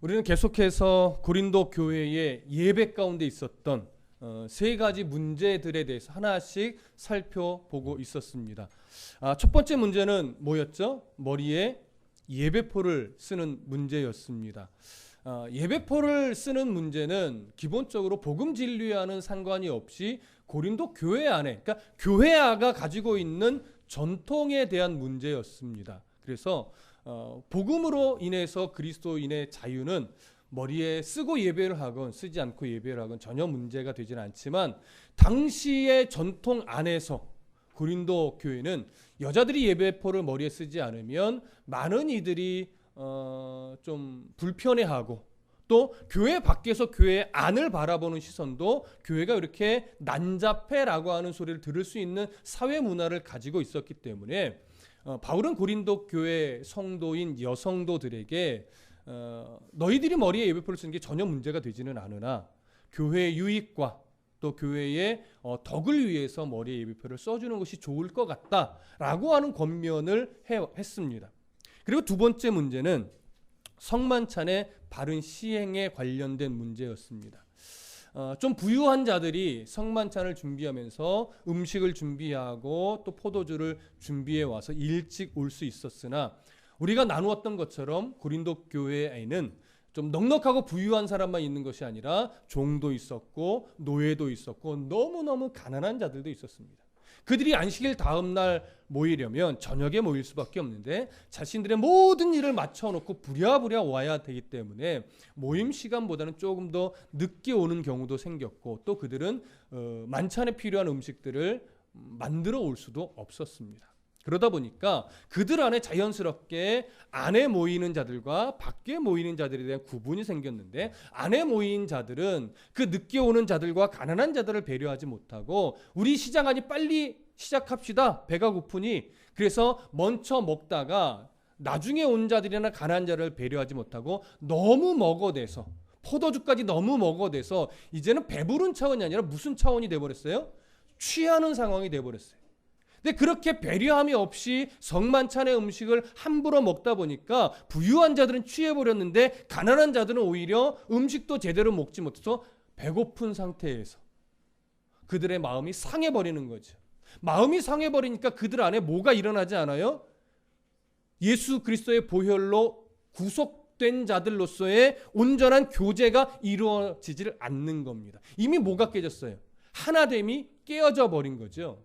우리는 계속해서 고린도 교회의 예배 가운데 있었던 세 가지 문제들에 대해서 하나씩 살펴보고 있었습니다. 첫 번째 문제는 뭐였죠? 머리에 예배포를 쓰는 문제였습니다. 예배포를 쓰는 문제는 기본적으로 복음 진리와는 상관이 없이 고린도 교회 안에, 그러니까 교회가 가지고 있는 전통에 대한 문제였습니다. 그래서 복음으로 인해서 그리스도인의 자유는 머리에 쓰고 예배를 하건 쓰지 않고 예배를 하건 전혀 문제가 되지는 않지만, 당시의 전통 안에서 고린도 교회는 여자들이 예배포를 머리에 쓰지 않으면 많은 이들이 좀 불편해하고, 또 교회 밖에서 교회 안을 바라보는 시선도 교회가 이렇게 난잡해라고 하는 소리를 들을 수 있는 사회 문화를 가지고 있었기 때문에 바울은 고린도 교회 성도인 여성도들에게 너희들이 머리에 예배포를 쓰는 게 전혀 문제가 되지는 않으나 교회의 유익과 또 교회의 덕을 위해서 머리에 예배포를 써주는 것이 좋을 것 같다라고 하는 권면을 했습니다. 그리고 두 번째 문제는 성만찬의 바른 시행에 관련된 문제였습니다. 좀 부유한 자들이 성만찬을 준비하면서 음식을 준비하고 또 포도주를 준비해 와서 일찍 올 수 있었으나, 우리가 나누었던 것처럼 고린도 교회에는 좀 넉넉하고 부유한 사람만 있는 것이 아니라 종도 있었고 노예도 있었고 너무너무 가난한 자들도 있었습니다. 그들이 안식일 다음 날 모이려면 저녁에 모일 수밖에 없는데 자신들의 모든 일을 맞춰놓고 부랴부랴 와야 되기 때문에 모임 시간보다는 조금 더 늦게 오는 경우도 생겼고, 또 그들은 만찬에 필요한 음식들을 만들어 올 수도 없었습니다. 그러다 보니까 그들 안에 자연스럽게 안에 모이는 자들과 밖에 모이는 자들에 대한 구분이 생겼는데, 안에 모인 자들은 그 늦게 오는 자들과 가난한 자들을 배려하지 못하고 우리 시장하니 빨리 시작합시다, 배가 고프니, 그래서 먼저 먹다가 나중에 온 자들이나 가난한 자를 배려하지 못하고 너무 먹어대서, 포도주까지 너무 먹어대서 이제는 배부른 차원이 아니라 무슨 차원이 돼버렸어요? 취하는 상황이 돼버렸어요. 근데 그렇게 배려함이 없이 성만찬의 음식을 함부로 먹다 보니까 부유한 자들은 취해버렸는데 가난한 자들은 오히려 음식도 제대로 먹지 못해서 배고픈 상태에서 그들의 마음이 상해버리는 거죠. 마음이 상해버리니까 그들 안에 뭐가 일어나지 않아요? 예수 그리스도의 보혈로 구속된 자들로서의 온전한 교제가 이루어지질 않는 겁니다. 이미 뭐가 깨졌어요? 하나됨이 깨어져 버린 거죠.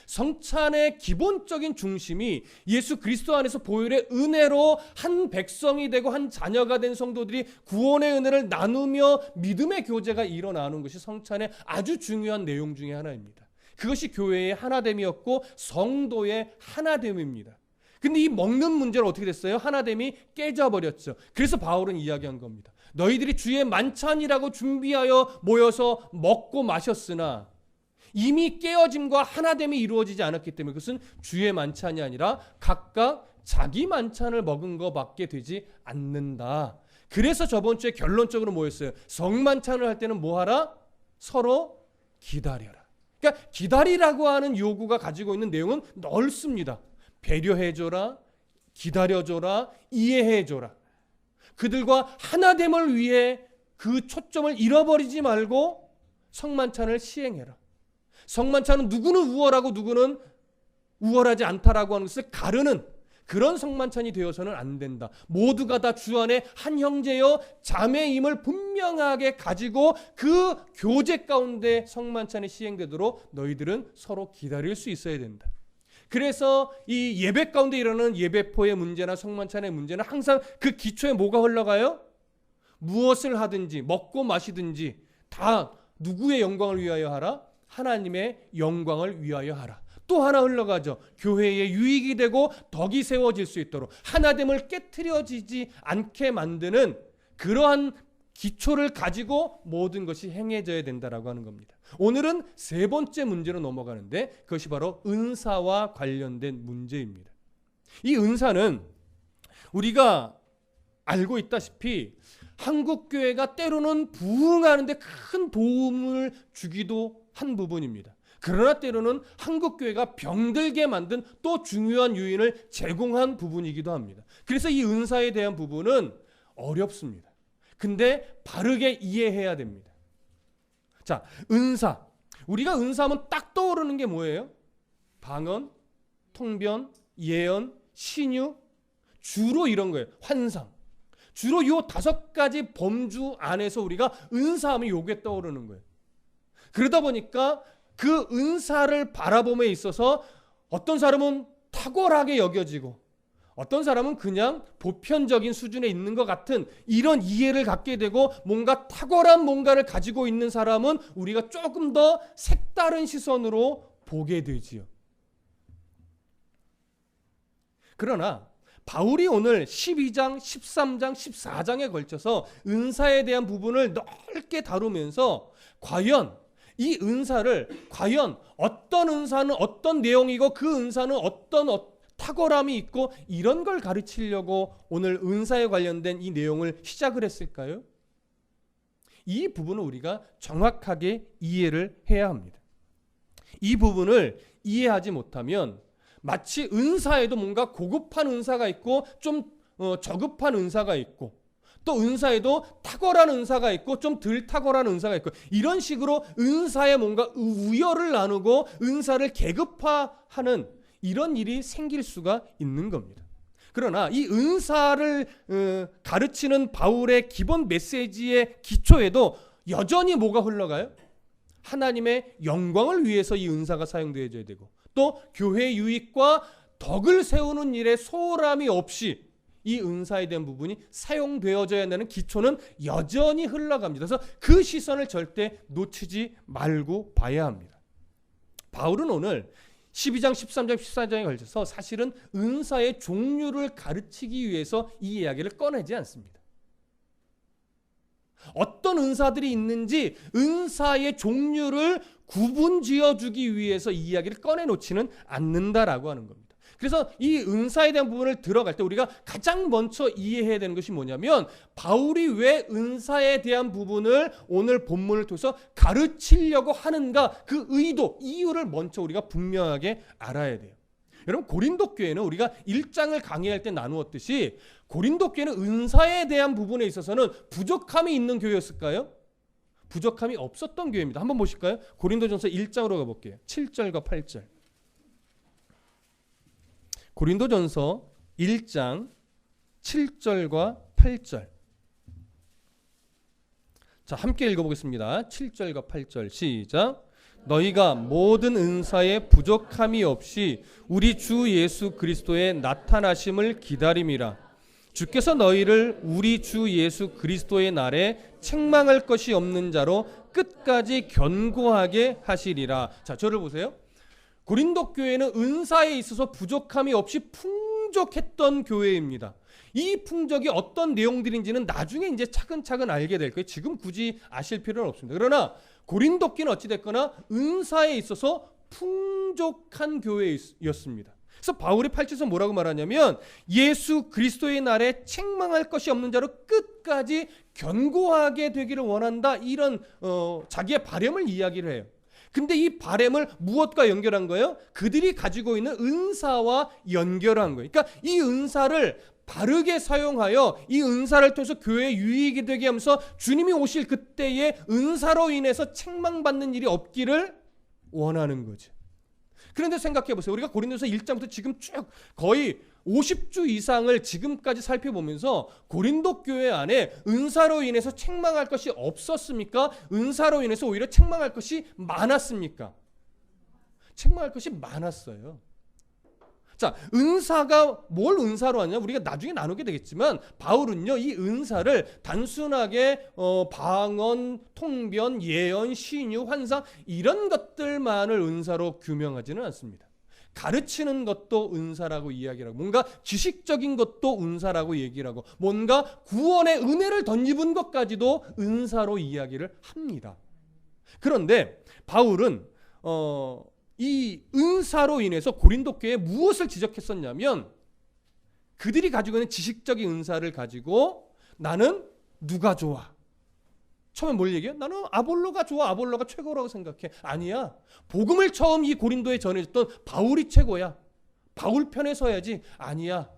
성찬의 기본적인 중심이 예수 그리스도 안에서 보혈의 은혜로 한 백성이 되고 한 자녀가 된 성도들이 구원의 은혜를 나누며 믿음의 교제가 일어나는 것이 성찬의 아주 중요한 내용 중에 하나입니다. 그것이 교회의 하나됨이었고 성도의 하나됨입니다. 근데 이 먹는 문제는 어떻게 됐어요? 하나됨이 깨져버렸죠. 그래서 바울은 이야기한 겁니다. 너희들이 주의 만찬이라고 준비하여 모여서 먹고 마셨으나 이미 깨어짐과 하나됨이 이루어지지 않았기 때문에 그것은 주의 만찬이 아니라 각각 자기 만찬을 먹은 것밖에 되지 않는다. 그래서 저번 주에 결론적으로 뭐였어요? 성만찬을 할 때는 뭐하라? 서로 기다려라. 그러니까 기다리라고 하는 요구가 가지고 있는 내용은 넓습니다. 배려해줘라, 기다려줘라, 이해해줘라. 그들과 하나됨을 위해 그 초점을 잃어버리지 말고 성만찬을 시행해라. 성만찬은 누구는 우월하고 누구는 우월하지 않다라고 하는 것을 가르는 그런 성만찬이 되어서는 안 된다. 모두가 다 주 안에 한 형제여 자매임을 분명하게 가지고 그 교제 가운데 성만찬이 시행되도록 너희들은 서로 기다릴 수 있어야 된다. 그래서 이 예배 가운데 일어나는 예배포의 문제나 성만찬의 문제는 항상 그 기초에 뭐가 흘러가요? 무엇을 하든지 먹고 마시든지 다 누구의 영광을 위하여 하라? 하나님의 영광을 위하여 하라. 또 하나 흘러가죠. 교회의 유익이 되고 덕이 세워질 수 있도록 하나됨을 깨트려지지 않게 만드는 그러한 기초를 가지고 모든 것이 행해져야 된다라고 하는 겁니다. 오늘은 세 번째 문제로 넘어가는데 그것이 바로 은사와 관련된 문제입니다. 이 은사는 우리가 알고 있다시피 한국 교회가 때로는 부흥하는데 큰 도움을 주기도 한 부분입니다. 그러나 때로는 한국 교회가 병들게 만든 또 중요한 요인을 제공한 부분이기도 합니다. 그래서 이 은사에 대한 부분은 어렵습니다. 근데 바르게 이해해야 됩니다. 자, 은사. 우리가 은사하면 딱 떠오르는 게 뭐예요? 방언, 통변, 예언, 신유, 주로 이런 거예요. 환상. 주로 이 5가지 범주 안에서 우리가 은사하면 요게 떠오르는 거예요. 그러다 보니까 그 은사를 바라봄에 있어서 어떤 사람은 탁월하게 여겨지고 어떤 사람은 그냥 보편적인 수준에 있는 것 같은 이런 이해를 갖게 되고 뭔가 탁월한 뭔가를 가지고 있는 사람은 우리가 조금 더 색다른 시선으로 보게 되지요. 그러나 바울이 오늘 12장, 13장, 14장에 걸쳐서 은사에 대한 부분을 넓게 다루면서 과연 이 은사를 과연 어떤 은사는 어떤 내용이고 그 은사는 어떤 탁월함이 있고 이런 걸 가르치려고 오늘 은사에 관련된 이 내용을 시작을 했을까요? 이 부분을 우리가 정확하게 이해를 해야 합니다. 이 부분을 이해하지 못하면 마치 은사에도 뭔가 고급한 은사가 있고 좀 저급한 은사가 있고 또 은사에도 탁월한 은사가 있고 좀 덜 탁월한 은사가 있고 이런 식으로 은사에 뭔가 우열을 나누고 은사를 계급화하는 이런 일이 생길 수가 있는 겁니다. 그러나 이 은사를 가르치는 바울의 기본 메시지의 기초에도 여전히 뭐가 흘러가요? 하나님의 영광을 위해서 이 은사가 사용되어져야 되고 또 교회 유익과 덕을 세우는 일에 소홀함이 없이 이 은사에 대한 부분이 사용되어져야 한다는 기초는 여전히 흘러갑니다. 그래서 그 시선을 절대 놓치지 말고 봐야 합니다. 바울은 오늘 12장, 13장, 14장에 걸쳐서 사실은 은사의 종류를 가르치기 위해서 이 이야기를 꺼내지 않습니다. 어떤 은사들이 있는지 은사의 종류를 구분 지어주기 위해서 이 이야기를 꺼내놓지는 않는다라고 하는 겁니다. 그래서 이 은사에 대한 부분을 들어갈 때 우리가 가장 먼저 이해해야 되는 것이 뭐냐면 바울이 왜 은사에 대한 부분을 오늘 본문을 통해서 가르치려고 하는가 그 의도, 이유를 먼저 우리가 분명하게 알아야 돼요. 여러분 고린도 교회는 우리가 1장을 강의할 때 나누었듯이 고린도 교회는 은사에 대한 부분에 있어서는 부족함이 있는 교회였을까요? 부족함이 없었던 교회입니다. 한번 보실까요? 고린도전서 1장으로 가볼게요. 7절과 8절. 고린도전서 1장 7절과 8절. 자, 함께 읽어보겠습니다. 7절과 8절 시작. 너희가 모든 은사에 부족함이 없이 우리 주 예수 그리스도의 나타나심을 기다림이라. 주께서 너희를 우리 주 예수 그리스도의 날에 책망할 것이 없는 자로 끝까지 견고하게 하시리라. 자, 저를 보세요. 고린도 교회는 은사에 있어서 부족함이 없이 풍족했던 교회입니다. 이 풍족이 어떤 내용들인지는 나중에 이제 차근차근 알게 될 거예요. 지금 굳이 아실 필요는 없습니다. 그러나 고린도 교회는 어찌됐거나 은사에 있어서 풍족한 교회였습니다. 그래서 바울이 8절에서 뭐라고 말하냐면 예수 그리스도의 날에 책망할 것이 없는 자로 끝까지 견고하게 되기를 원한다. 이런 자기의 바람을 이야기를 해요. 근데 이 바람을 무엇과 연결한 거예요? 그들이 가지고 있는 은사와 연결한 거예요. 그러니까 이 은사를 바르게 사용하여 이 은사를 통해서 교회에 유익이 되게 하면서 주님이 오실 그때에 은사로 인해서 책망받는 일이 없기를 원하는 거죠. 그런데 생각해 보세요. 우리가 고린도서 1장부터 지금 쭉 거의 50주 이상을 지금까지 살펴보면서 고린도 교회 안에 은사로 인해서 책망할 것이 없었습니까? 은사로 인해서 오히려 책망할 것이 많았습니까? 책망할 것이 많았어요. 자, 은사가 뭘 은사로 하냐? 우리가 나중에 나누게 되겠지만 바울은요, 이 은사를 단순하게 방언, 통변, 예언, 신유, 환상 이런 것들만을 은사로 규명하지는 않습니다. 가르치는 것도 은사라고 이야기를 하고 뭔가 지식적인 것도 은사라고 얘기를 하고 뭔가 구원의 은혜를 덧입은 것까지도 은사로 이야기를 합니다. 그런데 바울은 이 은사로 인해서 고린도 교회에 무엇을 지적했었냐면 그들이 가지고 있는 지식적인 은사를 가지고 나는 누가 좋아? 처음에 뭘 얘기해요? 나는 아볼로가 좋아. 아볼로가 최고라고 생각해. 아니야. 복음을 처음 이 고린도에 전해줬던 바울이 최고야. 바울 편에 서야지. 아니야.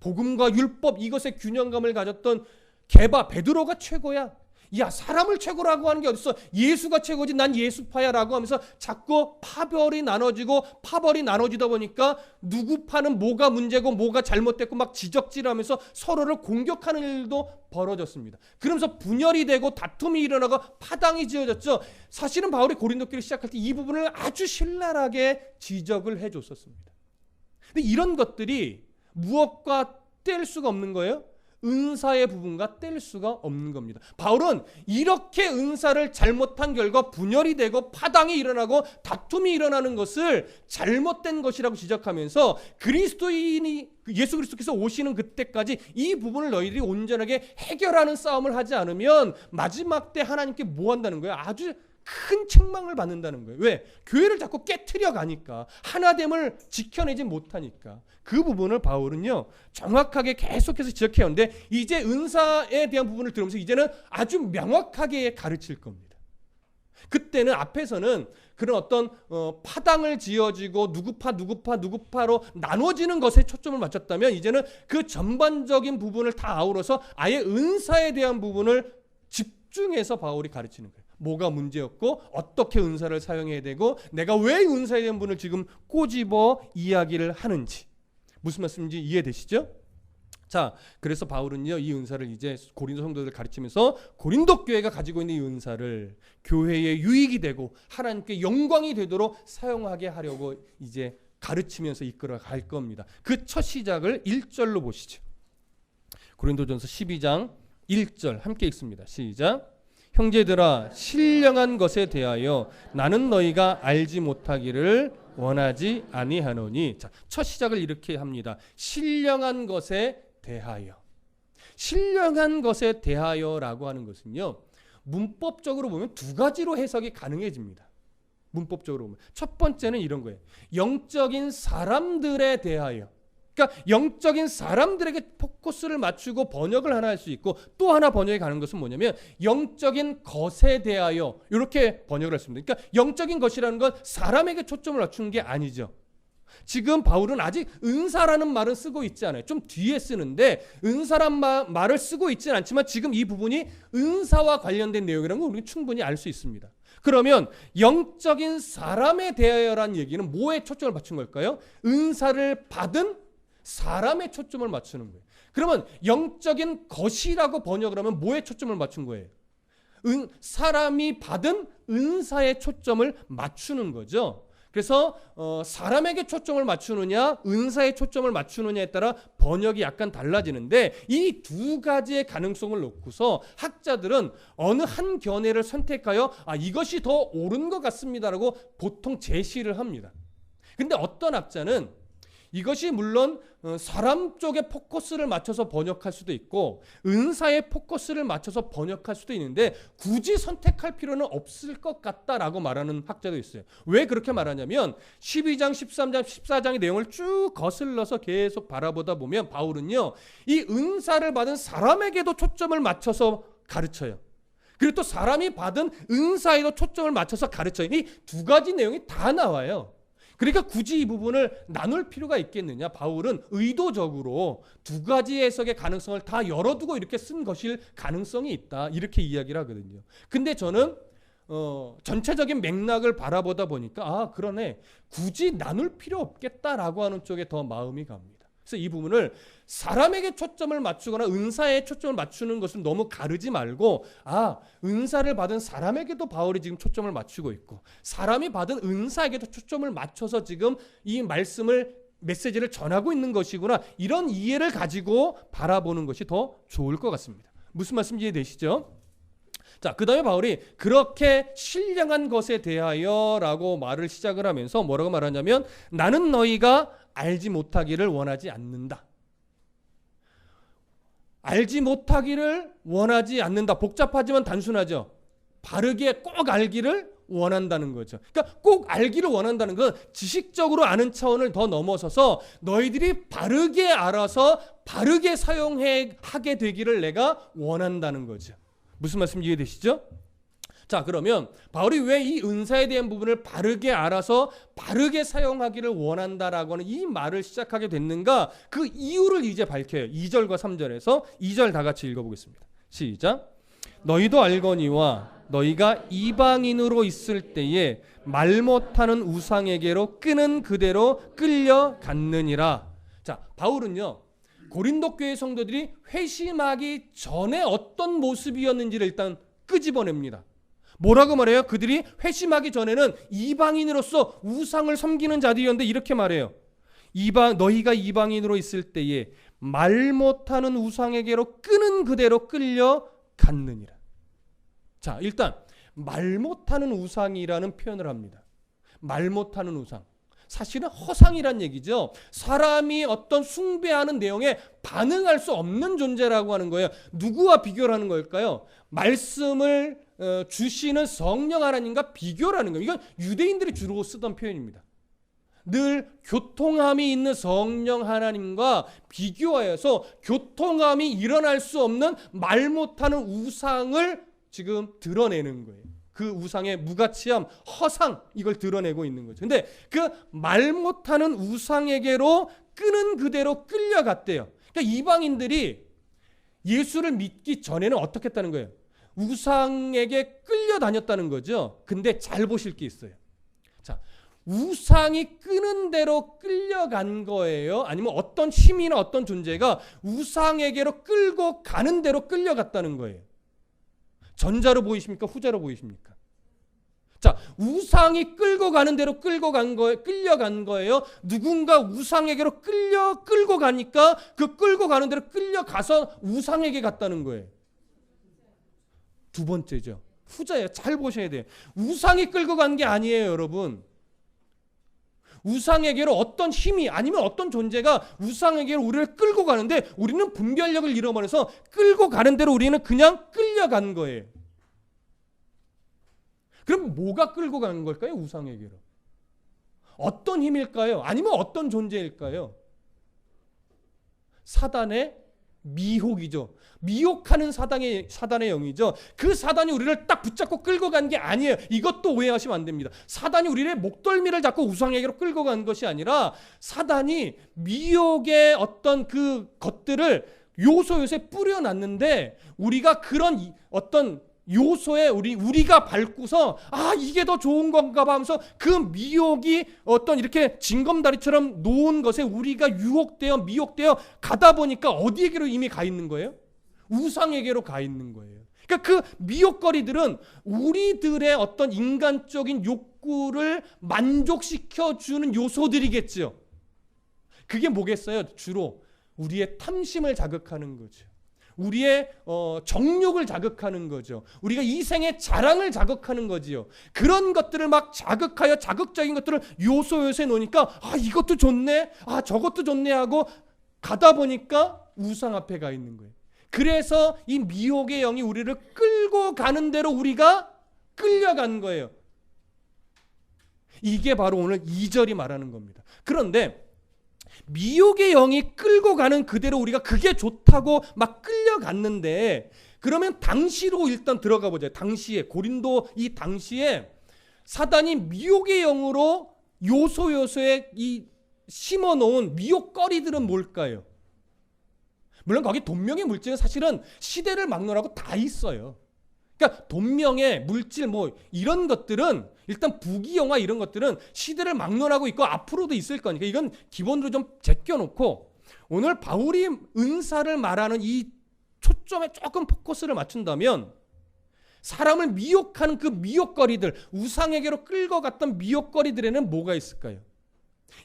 복음과 율법 이것의 균형감을 가졌던 베드로가 최고야. 야, 사람을 최고라고 하는 게 어딨어? 예수가 최고지. 난 예수파야라고 하면서 자꾸 파벌이 나눠지다 보니까 누구 파는 뭐가 문제고 뭐가 잘못됐고 막 지적질하면서 서로를 공격하는 일도 벌어졌습니다. 그러면서 분열이 되고 다툼이 일어나고 파당이 지어졌죠. 사실은 바울이 고린도교를 시작할 때 이 부분을 아주 신랄하게 지적을 해줬었습니다. 근데 이런 것들이 무엇과 뗄 수가 없는 거예요? 은사의 부분과 뗄 수가 없는 겁니다. 바울은 이렇게 은사를 잘못한 결과 분열이 되고 파당이 일어나고 다툼이 일어나는 것을 잘못된 것이라고 지적하면서 예수 그리스도께서 오시는 그때까지 이 부분을 너희들이 온전하게 해결하는 싸움을 하지 않으면 마지막 때 하나님께 뭐 한다는 거예요? 아주 큰 책망을 받는다는 거예요. 왜? 교회를 자꾸 깨트려 가니까, 하나됨을 지켜내지 못하니까. 그 부분을 바울은요 정확하게 계속해서 지적해오는데, 이제 은사에 대한 부분을 들으면서 이제는 아주 명확하게 가르칠 겁니다. 그때는 앞에서는 그런 어떤 파당을 지어지고 누구파로 나눠지는 것에 초점을 맞췄다면, 이제는 그 전반적인 부분을 다 아우러서 아예 은사에 대한 부분을 집중해서 바울이 가르치는 거예요. 뭐가 문제였고 어떻게 은사를 사용해야 되고 내가 왜 은사에 대한 부분을 지금 꼬집어 이야기를 하는지, 무슨 말씀인지 이해되시죠? 자, 그래서 바울은요 이 은사를 이제 고린도 성도들을 가르치면서 고린도 교회가 가지고 있는 이 은사를 교회의 유익이 되고 하나님께 영광이 되도록 사용하게 하려고 이제 가르치면서 이끌어 갈 겁니다. 그 첫 시작을 1절로 보시죠. 고린도전서 12장 1절 함께 읽습니다. 시작. 형제들아, 신령한 것에 대하여 나는 너희가 알지 못하기를 원하지 아니하노니. 자, 첫 시작을 이렇게 합니다. 신령한 것에 대하여. 신령한 것에 대하여라고 하는 것은요, 문법적으로 보면 두 가지로 해석이 가능해집니다. 문법적으로 보면 첫 번째는 이런 거예요. 영적인 사람들에 대하여. 그러니까 영적인 사람들에게 포커스를 맞추고 번역을 하나 할 수 있고, 또 하나 번역이 가는 것은 뭐냐면 영적인 것에 대하여, 이렇게 번역을 했습니다. 그러니까 영적인 것이라는 건 사람에게 초점을 맞추는 게 아니죠. 지금 바울은 아직 은사라는 말은 쓰고 있지 않아요. 좀 뒤에 쓰는데 은사란 말을 쓰고 있지는 않지만 지금 이 부분이 은사와 관련된 내용이라는 걸 우리가 충분히 알 수 있습니다. 그러면 영적인 사람에 대하여라는 얘기는 뭐에 초점을 맞춘 걸까요? 은사를 받은 사람에 초점을 맞추는 거예요. 그러면 영적인 것이라고 번역을 하면 뭐에 초점을 맞춘 거예요? 사람이 받은 은사에 초점을 맞추는 거죠. 그래서 사람에게 초점을 맞추느냐 은사에 초점을 맞추느냐에 따라 번역이 약간 달라지는데, 이 두 가지의 가능성을 놓고서 학자들은 어느 한 견해를 선택하여 이것이 더 옳은 것 같습니다라고 보통 제시를 합니다. 근데 어떤 학자는 이것이 물론 사람 쪽에 포커스를 맞춰서 번역할 수도 있고 은사에 포커스를 맞춰서 번역할 수도 있는데 굳이 선택할 필요는 없을 것 같다라고 말하는 학자도 있어요. 왜 그렇게 말하냐면 12장, 13장, 14장의 내용을 쭉 거슬러서 계속 바라보다 보면 바울은요 이 은사를 받은 사람에게도 초점을 맞춰서 가르쳐요. 그리고 또 사람이 받은 은사에도 초점을 맞춰서 가르쳐요. 이 두 가지 내용이 다 나와요. 그러니까 굳이 이 부분을 나눌 필요가 있겠느냐? 바울은 의도적으로 두 가지 해석의 가능성을 다 열어두고 이렇게 쓴 것일 가능성이 있다, 이렇게 이야기를 하거든요. 근데 저는 전체적인 맥락을 바라보다 보니까 그러네, 굳이 나눌 필요 없겠다라고 하는 쪽에 더 마음이 갑니다. 그래서 이 부분을 사람에게 초점을 맞추거나 은사에 초점을 맞추는 것을 너무 가르지 말고 은사를 받은 사람에게도 바울이 지금 초점을 맞추고 있고 사람이 받은 은사에게도 초점을 맞춰서 지금 이 메시지를 전하고 있는 것이구나, 이런 이해를 가지고 바라보는 것이 더 좋을 것 같습니다. 무슨 말씀인지 이해되시죠? 자, 그 다음에 바울이 그렇게 신령한 것에 대하여라고 말을 시작을 하면서 뭐라고 말하냐면 나는 너희가 알지 못하기를 원하지 않는다. 알지 못하기를 원하지 않는다. 복잡하지만 단순하죠. 바르게 꼭 알기를 원한다는 거죠. 그러니까 꼭 알기를 원한다는 건 지식적으로 아는 차원을 더 넘어서서 너희들이 바르게 알아서 바르게 사용하게 되기를 내가 원한다는 거죠. 무슨 말씀인지 이해되시죠? 자, 그러면 바울이 왜 이 은사에 대한 부분을 바르게 알아서 바르게 사용하기를 원한다라고 하는 이 말을 시작하게 됐는가? 그 이유를 이제 밝혀요. 2절과 3절에서 2절 다 같이 읽어보겠습니다. 시작. 너희도 알거니와 너희가 이방인으로 있을 때에 말 못하는 우상에게로 끄는 그대로 끌려갔느니라. 자, 바울은요, 고린도 교회 성도들이 회심하기 전에 어떤 모습이었는지를 일단 끄집어냅니다. 뭐라고 말해요? 그들이 회심하기 전에는 이방인으로서 우상을 섬기는 자들이었는데 이렇게 말해요. 너희가 이방인으로 있을 때에 말 못하는 우상에게로 끄는 그대로 끌려갔느니라. 자, 일단 말 못하는 우상이라는 표현을 합니다. 말 못하는 우상. 사실은 허상이란 얘기죠. 사람이 어떤 숭배하는 내용에 반응할 수 없는 존재라고 하는 거예요. 누구와 비교를 하는 걸까요? 말씀을 주시는 성령 하나님과 비교를 하는 거예요. 이건 유대인들이 주로 쓰던 표현입니다. 늘 교통함이 있는 성령 하나님과 비교하여서 교통함이 일어날 수 없는 말 못하는 우상을 지금 드러내는 거예요. 그 우상의 무가치함, 허상, 이걸 드러내고 있는 거죠. 근데 그 말 못하는 우상에게로 끄는 그대로 끌려갔대요. 그러니까 이방인들이 예수를 믿기 전에는 어떻게 했다는 거예요? 우상에게 끌려다녔다는 거죠. 근데 잘 보실 게 있어요. 자, 우상이 끄는 대로 끌려간 거예요? 아니면 어떤 힘이나 어떤 존재가 우상에게로 끌고 가는 대로 끌려갔다는 거예요? 전자로 보이십니까? 후자로 보이십니까? 자, 우상이 끌고 가는 대로 끌려간 거예요. 누군가 우상에게로 끌고 가니까 그 끌고 가는 대로 끌려가서 우상에게 갔다는 거예요. 두 번째죠. 후자예요. 잘 보셔야 돼요. 우상이 끌고 간 게 아니에요, 여러분. 우상에게로 어떤 힘이 아니면 어떤 존재가 우상에게로 우리를 끌고 가는데 우리는 분별력을 잃어버려서 끌고 가는 대로 우리는 그냥 끌려간 거예요. 그럼 뭐가 끌고 가는 걸까요? 우상에게로. 어떤 힘일까요? 아니면 어떤 존재일까요? 사단의 미혹이죠. 미혹하는 사단의 영이죠. 그 사단이 우리를 딱 붙잡고 끌고 간 게 아니에요. 이것도 오해하시면 안 됩니다. 사단이 우리의 목덜미를 잡고 우상에게로 끌고 간 것이 아니라 사단이 미혹의 어떤 그 것들을 요소에 뿌려놨는데 우리가 그런 어떤 요소에 우리가 밟고서 이게 더 좋은 건가 봐 하면서 그 미혹이 어떤 이렇게 징검다리처럼 놓은 것에 우리가 유혹되어 미혹되어 가다 보니까 어디에게로 이미 가 있는 거예요? 우상에게로 가 있는 거예요. 그러니까 그 미혹거리들은 우리들의 어떤 인간적인 욕구를 만족시켜 주는 요소들이겠죠. 그게 뭐겠어요? 주로 우리의 탐심을 자극하는 거죠. 우리의 정욕을 자극하는 거죠. 우리가 이생의 자랑을 자극하는 거지요. 그런 것들을 막 자극하여 자극적인 것들을 요소에 놓으니까 이것도 좋네, 저것도 좋네 하고 가다 보니까 우상 앞에 가 있는 거예요. 그래서 이 미혹의 영이 우리를 끌고 가는 대로 우리가 끌려간 거예요. 이게 바로 오늘 2절이 말하는 겁니다. 그런데 미혹의 영이 끌고 가는 그대로 우리가 그게 좋다고 막 끌려갔는데 그러면 당시로 일단 들어가 보자. 당시에 고린도 이 당시에 사단이 미혹의 영으로 요소에 이 심어놓은 미혹거리들은 뭘까요? 물론 거기 돈명의 물질은 사실은 시대를 막론하고 다 있어요. 그러니까 돈명의 물질 이런 것들은 일단 부귀영화 이런 것들은 시대를 막론하고 있고 앞으로도 있을 거니까 이건 기본으로 좀 제껴놓고 오늘 바울이 은사를 말하는 이 초점에 조금 포커스를 맞춘다면 사람을 미혹하는 그 미혹거리들, 우상에게로 끌고 갔던 미혹거리들에는 뭐가 있을까요?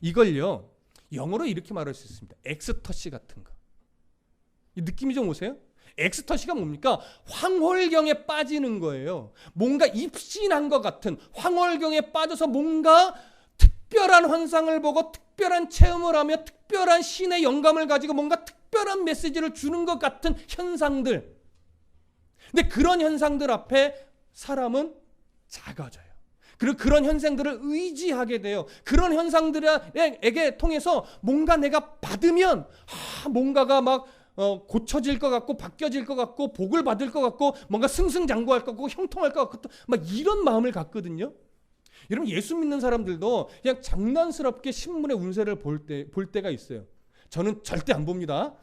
이걸요 영어로 이렇게 말할 수 있습니다. 엑스터시 같은 거. 이 느낌이 좀 오세요? 엑스터시가 뭡니까? 황홀경에 빠지는 거예요. 뭔가 입신한 것 같은 황홀경에 빠져서 뭔가 특별한 환상을 보고 특별한 체험을 하며 특별한 신의 영감을 가지고 뭔가 특별한 메시지를 주는 것 같은 현상들. 근데 그런 현상들 앞에 사람은 작아져요. 그리고 그런 현상들을 의지하게 돼요. 그런 현상들에게 통해서 뭔가 내가 받으면 뭔가가 막 고쳐질 것 같고 바뀌어질 것 같고 복을 받을 것 같고 뭔가 승승장구할 것 같고 형통할 것 같고 막 이런 마음을 갖거든요. 여러분 예수 믿는 사람들도 그냥 장난스럽게 신문의 운세를 볼 때가 있어요. 저는 절대 안 봅니다.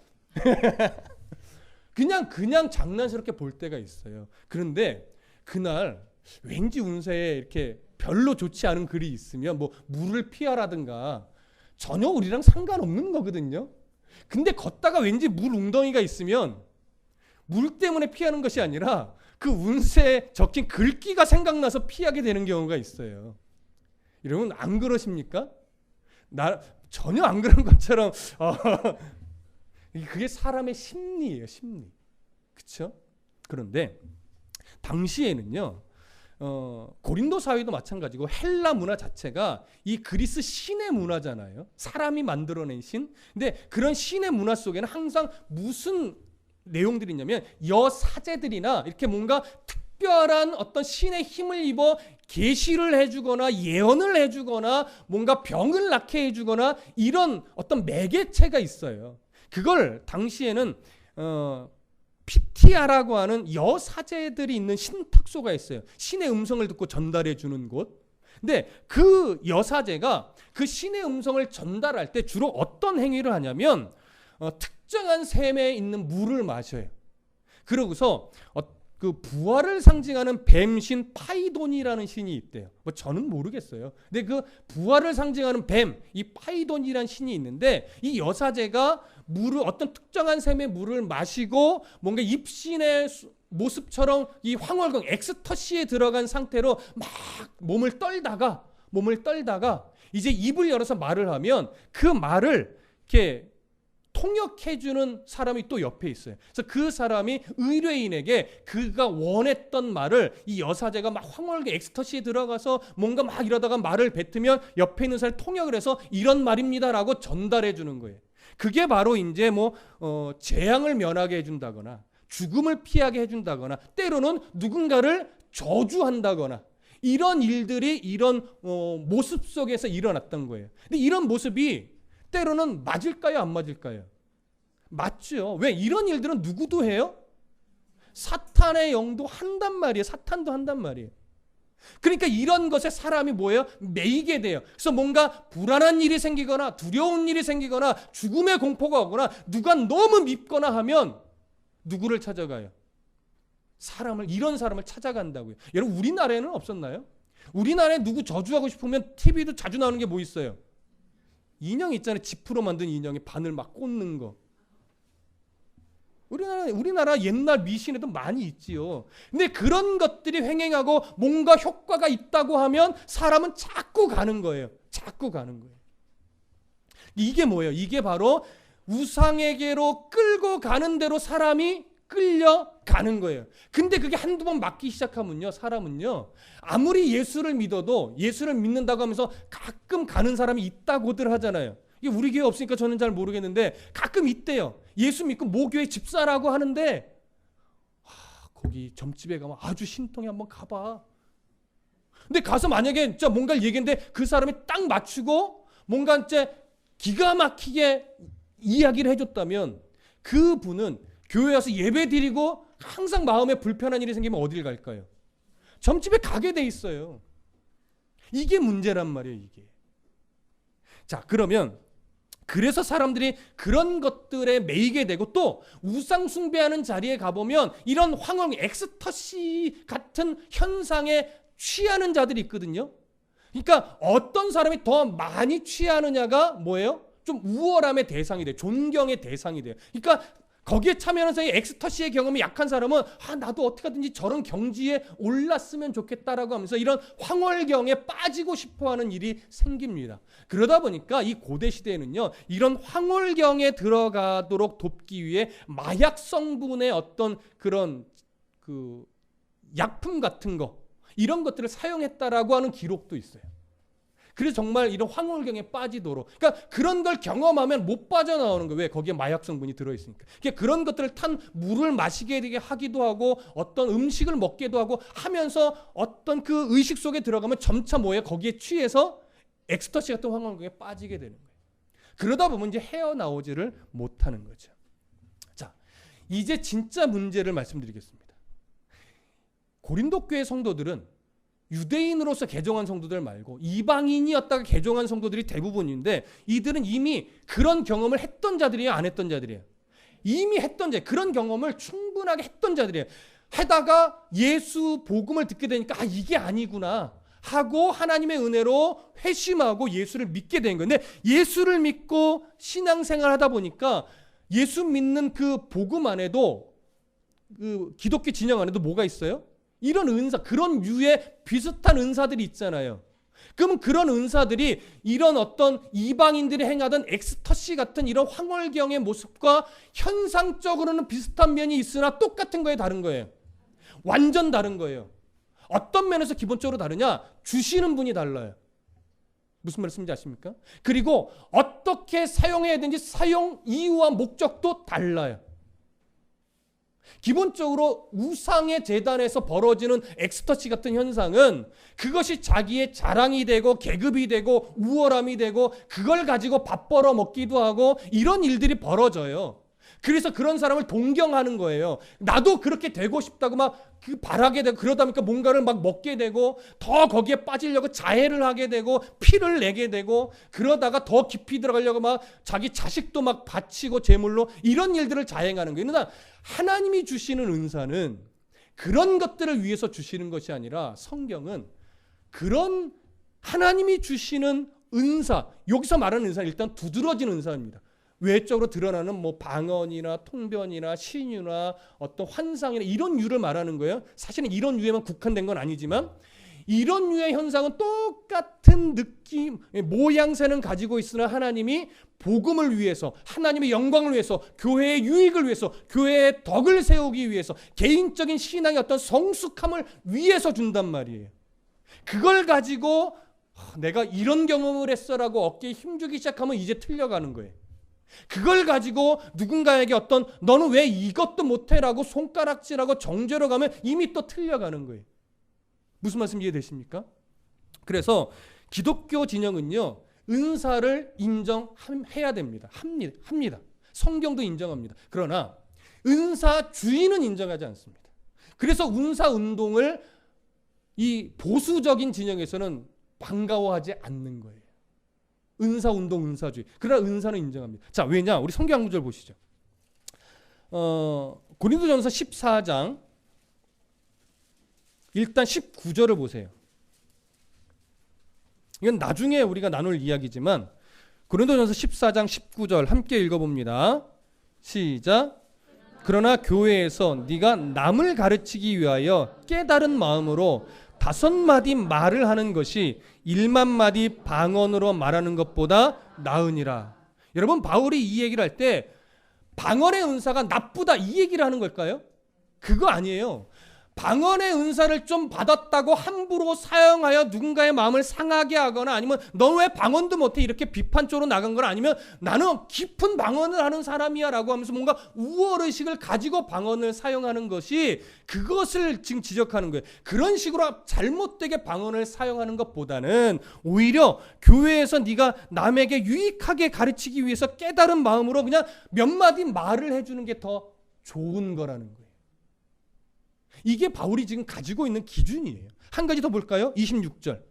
그냥 장난스럽게 볼 때가 있어요. 그런데 그날 왠지 운세에 이렇게 별로 좋지 않은 글이 있으면 뭐 물을 피하라든가 전혀 우리랑 상관없는 거거든요. 근데 걷다가 왠지 물 웅덩이가 있으면 물 때문에 피하는 것이 아니라 그 운세에 적힌 글귀가 생각나서 피하게 되는 경우가 있어요. 여러분 안 그러십니까? 전혀 안 그런 것처럼 그게 사람의 심리예요, 심리. 그렇죠? 그런데 당시에는요, 고린도 사회도 마찬가지고 헬라 문화 자체가 이 그리스 신의 문화잖아요. 사람이 만들어낸 신. 근데 그런 신의 문화 속에는 항상 무슨 내용들이 있냐면 여사제들이나 이렇게 뭔가 특별한 어떤 신의 힘을 입어 계시를 해주거나 예언을 해주거나 뭔가 병을 낫게 해주거나 이런 어떤 매개체가 있어요. 그걸 당시에는 피티아라고 하는 여사제들이 있는 신탁소가 있어요. 신의 음성을 듣고 전달해 주는 곳. 근데 그 여사제가 그 신의 음성을 전달할 때 주로 어떤 행위를 하냐면 특정한 샘에 있는 물을 마셔요. 그러고서 그 부활을 상징하는 뱀신 파이돈이라는 신이 있대요. 뭐 저는 모르겠어요. 근데 그 부활을 상징하는 뱀, 이 파이돈이라는 신이 있는데 이 여사제가 물을 어떤 특정한 샘의 물을 마시고 뭔가 입신의 모습처럼 이 황홀경 엑스터시에 들어간 상태로 막 몸을 떨다가 이제 입을 열어서 말을 하면 그 말을 이렇게 통역해주는 사람이 또 옆에 있어요. 그래서 그 사람이 의뢰인에게 그가 원했던 말을 이 여사제가 막 황홀하게 엑스터시에 들어가서 뭔가 막 이러다가 말을 뱉으면 옆에 있는 사람이 통역을 해서 이런 말입니다라고 전달해 주는 거예요. 그게 바로 이제 재앙을 면하게 해준다거나 죽음을 피하게 해준다거나 때로는 누군가를 저주한다거나 이런 일들이 이런 모습 속에서 일어났던 거예요. 근데 이런 모습이 때로는 맞을까요? 안 맞을까요? 맞죠. 왜? 이런 일들은 누구도 해요? 사탄의 영도 한단 말이에요. 사탄도 한단 말이에요. 그러니까 이런 것에 사람이 뭐예요? 매이게 돼요. 그래서 뭔가 불안한 일이 생기거나 두려운 일이 생기거나 죽음의 공포가 오거나 누가 너무 밉거나 하면 누구를 찾아가요? 이런 사람을 찾아간다고요. 여러분 우리나라에는 없었나요? 우리나라에 누구 저주하고 싶으면 TV도 자주 나오는 게 뭐 있어요? 인형 있잖아요. 지프로 만든 인형에 바늘 막 꽂는 거. 우리나라 옛날 미신에도 많이 있지요. 근데 그런 것들이 횡행하고 뭔가 효과가 있다고 하면 사람은 자꾸 가는 거예요. 자꾸 가는 거예요. 이게 뭐예요? 이게 바로 우상에게로 끌고 가는 대로 사람이 끌려가는 거예요. 근데 그게 한두 번 맞기 시작하면요, 사람은요, 아무리 예수를 믿어도 예수를 믿는다고 하면서 가끔 가는 사람이 있다고들 하잖아요. 이게 우리 교회 없으니까 저는 잘 모르겠는데 가끔 있대요. 예수 믿고 모교회 집사라고 하는데 거기 점집에 가면 아주 신통히 한번 가봐. 근데 가서 만약에 진짜 뭔가를 얘기했는데 그 사람이 딱 맞추고 뭔가 진짜 기가 막히게 이야기를 해줬다면 그분은 교회 와서 예배 드리고 항상 마음에 불편한 일이 생기면 어딜 갈까요? 점집에 가게 돼 있어요. 이게 문제란 말이에요, 이게. 자, 그러면 그래서 사람들이 그런 것들에 매이게 되고 또 우상 숭배하는 자리에 가보면 이런 황홀 엑스터시 같은 현상에 취하는 자들이 있거든요. 그러니까 어떤 사람이 더 많이 취하느냐가 뭐예요? 좀 우월함의 대상이 돼요. 존경의 대상이 돼요. 그러니까 거기에 참여하는 사람이 엑스터시의 경험이 약한 사람은 나도 어떻게 하든지 저런 경지에 올랐으면 좋겠다라고 하면서 이런 황홀경에 빠지고 싶어하는 일이 생깁니다. 그러다 보니까 이 고대 시대에는요, 이런 황홀경에 들어가도록 돕기 위해 마약 성분의 어떤 그런 약품 같은 거 이런 것들을 사용했다라고 하는 기록도 있어요. 그래서 정말 이런 황홀경에 빠지도록, 그러니까 그런 걸 경험하면 못 빠져나오는 거예요. 왜? 거기에 마약 성분이 들어있으니까. 그러니까 그런 것들을 탄 물을 마시게 되게 하기도 하고 어떤 음식을 먹기도 하고 하면서 어떤 그 의식 속에 들어가면 점차 뭐예요? 거기에 취해서 엑스터시 같은 황홀경에 빠지게 되는 거예요. 그러다 보면 이제 헤어나오지를 못하는 거죠. 자, 이제 진짜 문제를 말씀드리겠습니다. 고린도 교회 성도들은 유대인으로서 개종한 성도들 말고 이방인이었다가 개종한 성도들이 대부분인데 이들은 이미 그런 경험을 했던 자들이에요, 안 했던 자들이에요? 이미 했던 자, 그런 경험을 충분하게 했던 자들이에요. 하다가 예수 복음을 듣게 되니까 이게 아니구나 하고 하나님의 은혜로 회심하고 예수를 믿게 된 거예요. 근데 예수를 믿고 신앙생활 하다 보니까 예수 믿는 그 복음 안에도 그 기독교 진영 안에도 뭐가 있어요? 이런 은사, 그런 유의 비슷한 은사들이 있잖아요. 그러면 그런 은사들이 이런 어떤 이방인들이 행하던 엑스터시 같은 이런 황홀경의 모습과 현상적으로는 비슷한 면이 있으나 똑같은 거예요, 다른 거예요? 완전 다른 거예요. 어떤 면에서 기본적으로 다르냐? 주시는 분이 달라요. 무슨 말씀인지 아십니까? 그리고 어떻게 사용해야 되는지 사용 이유와 목적도 달라요. 기본적으로 우상의 제단에서 벌어지는 엑스터시 같은 현상은 그것이 자기의 자랑이 되고 계급이 되고 우월함이 되고 그걸 가지고 밥 벌어 먹기도 하고 이런 일들이 벌어져요. 그래서 그런 사람을 동경하는 거예요. 나도 그렇게 되고 싶다고 막 그 바라게 되고 그러다 보니까 뭔가를 막 먹게 되고 더 거기에 빠지려고 자해를 하게 되고 피를 내게 되고 그러다가 더 깊이 들어가려고 막 자기 자식도 막 바치고 제물로 이런 일들을 자행하는 거예요. 그러나 하나님이 주시는 은사는 그런 것들을 위해서 주시는 것이 아니라 성경은 그런 하나님이 주시는 은사, 여기서 말하는 은사는 일단 두드러진 은사입니다. 외적으로 드러나는 뭐 방언이나 통변이나 신유나 어떤 환상이나 이런 유를 말하는 거예요. 사실은 이런 유에만 국한된 건 아니지만 이런 유의 현상은 똑같은 느낌, 모양새는 가지고 있으나 하나님이 복음을 위해서, 하나님의 영광을 위해서, 교회의 유익을 위해서, 교회의 덕을 세우기 위해서, 개인적인 신앙의 어떤 성숙함을 위해서 준단 말이에요. 그걸 가지고 내가 이런 경험을 했어라고 어깨에 힘주기 시작하면 이제 틀려가는 거예요. 그걸 가지고 누군가에게 어떤 너는 왜 이것도 못해라고 손가락질하고 정죄로 가면 이미 또 틀려가는 거예요. 무슨 말씀 이해되십니까? 그래서 기독교 진영은요, 은사를 인정해야 됩니다. 합니다. 성경도 인정합니다. 그러나 은사 주인은 인정하지 않습니다. 그래서 은사 운동을 이 보수적인 진영에서는 반가워하지 않는 거예요. 은사운동, 은사주의. 그러나 은사는 인정합니다. 자, 왜냐? 우리 성경 한 구절 보시죠. 고린도전서 14장 일단 19절을 보세요. 이건 나중에 우리가 나눌 이야기지만 고린도전서 14장 19절 함께 읽어봅니다. 시작. 그러나 교회에서 네가 남을 가르치기 위하여 깨달은 마음으로 5마디 말을 하는 것이 1만마디 방언으로 말하는 것보다 나으니라. 여러분, 바울이 이 얘기를 할 때 방언의 은사가 나쁘다 이 얘기를 하는 걸까요? 그거 아니에요. 방언의 은사를 좀 받았다고 함부로 사용하여 누군가의 마음을 상하게 하거나 아니면 너 왜 방언도 못해 이렇게 비판 쪽으로 나간 건 아니면 나는 깊은 방언을 하는 사람이야 라고 하면서 뭔가 우월의식을 가지고 방언을 사용하는 것이 그것을 지금 지적하는 거예요. 그런 식으로 잘못되게 방언을 사용하는 것보다는 오히려 교회에서 네가 남에게 유익하게 가르치기 위해서 깨달은 마음으로 그냥 몇 마디 말을 해주는 게 더 좋은 거라는 거예요. 이게 바울이 지금 가지고 있는 기준이에요. 한 가지 더 볼까요? 26절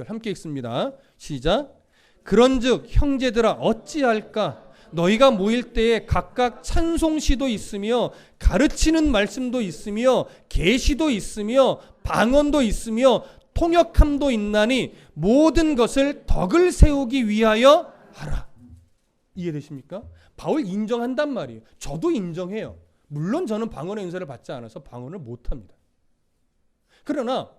함께 읽습니다. 시작. 그런즉 형제들아 어찌할까? 너희가 모일 때에 각각 찬송시도 있으며 가르치는 말씀도 있으며 계시도 있으며 방언도 있으며 통역함도 있나니 모든 것을 덕을 세우기 위하여 하라. 이해되십니까? 바울 인정한단 말이에요. 저도 인정해요. 물론 저는 방언의 은사를 받지 않아서 방언을 못합니다. 그러나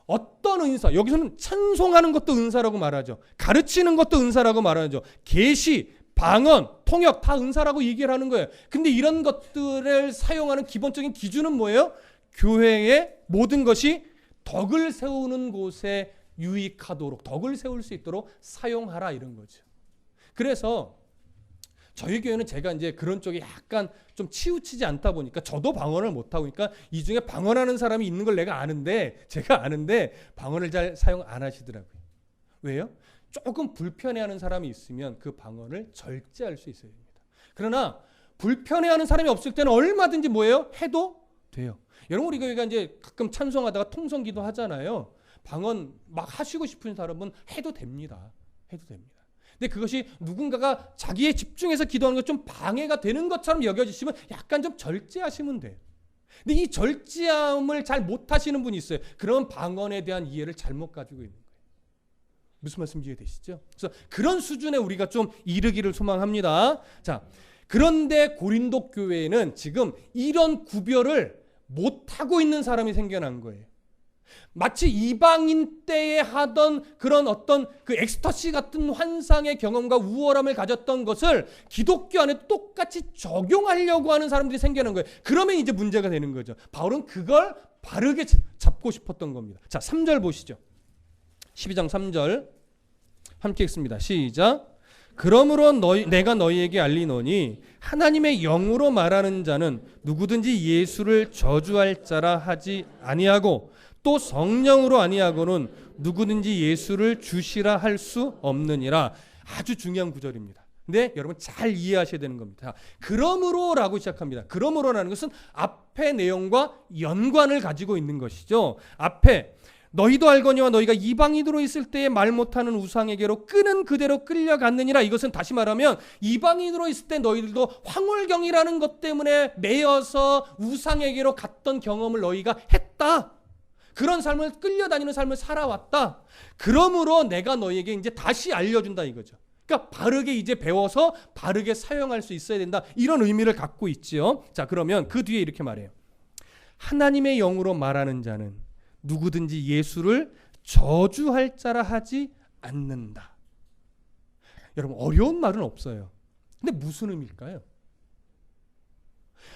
어떤 은사, 여기서는 찬송하는 것도 은사라고 말하죠. 가르치는 것도 은사라고 말하죠. 계시, 방언, 통역 다 은사라고 얘기를 하는 거예요. 근데 이런 것들을 사용하는 기본적인 기준은 뭐예요? 교회의 모든 것이 덕을 세우는 곳에 유익하도록, 덕을 세울 수 있도록 사용하라 이런 거죠. 그래서 저희 교회는 제가 이제 그런 쪽에 약간 좀 치우치지 않다 보니까 저도 방언을 못하고 그러니까 이 중에 방언하는 사람이 있는 걸 제가 아는데 방언을 잘 사용 안 하시더라고요. 왜요? 조금 불편해하는 사람이 있으면 그 방언을 절제할 수 있어야 됩니다. 그러나 불편해하는 사람이 없을 때는 얼마든지 뭐예요? 해도 돼요. 여러분 우리 교회가 이제 가끔 찬송하다가 통성기도 하잖아요. 방언 막 하시고 싶은 사람은 해도 됩니다. 근데 그것이 누군가가 자기에 집중해서 기도하는 것 좀 방해가 되는 것처럼 여겨지시면 약간 좀 절제하시면 돼요. 근데 이 절제함을 잘 못하시는 분이 있어요. 그런 방언에 대한 이해를 잘못 가지고 있는 거예요. 무슨 말씀인지 이해되시죠? 그래서 그런 수준에 우리가 좀 이르기를 소망합니다. 자, 그런데 고린도 교회에는 지금 이런 구별을 못하고 있는 사람이 생겨난 거예요. 마치 이방인 때에 하던 그런 어떤 그 엑스터시 같은 환상의 경험과 우월함을 가졌던 것을 기독교 안에 똑같이 적용하려고 하는 사람들이 생겨난 거예요. 그러면 이제 문제가 되는 거죠. 바울은 그걸 바르게 잡고 싶었던 겁니다. 자, 3절 보시죠. 12장 3절 함께 읽습니다. 시작. 그러므로 내가 너희에게 알리노니 하나님의 영으로 말하는 자는 누구든지 예수를 저주할 자라 하지 아니하고 또 성령으로 아니하고는 누구든지 예수를 주시라 할 수 없느니라. 아주 중요한 구절입니다. 근데 여러분 잘 이해하셔야 되는 겁니다. 그러므로라고 시작합니다. 그러므로라는 것은 앞의 내용과 연관을 가지고 있는 것이죠. 앞에 너희도 알거니와 너희가 이방인으로 있을 때에 말 못하는 우상에게로 끄는 그대로 끌려갔느니라. 이것은 다시 말하면 이방인으로 있을 때 너희들도 황홀경이라는 것 때문에 매여서 우상에게로 갔던 경험을 너희가 했다. 그런 삶을 끌려다니는 삶을 살아왔다. 그러므로 내가 너희에게 이제 다시 알려준다 이거죠. 그러니까 바르게 이제 배워서 바르게 사용할 수 있어야 된다. 이런 의미를 갖고 있지요. 자, 그러면 그 뒤에 이렇게 말해요. 하나님의 영으로 말하는 자는 누구든지 예수를 저주할 자라 하지 않는다. 여러분 어려운 말은 없어요. 근데 무슨 의미일까요?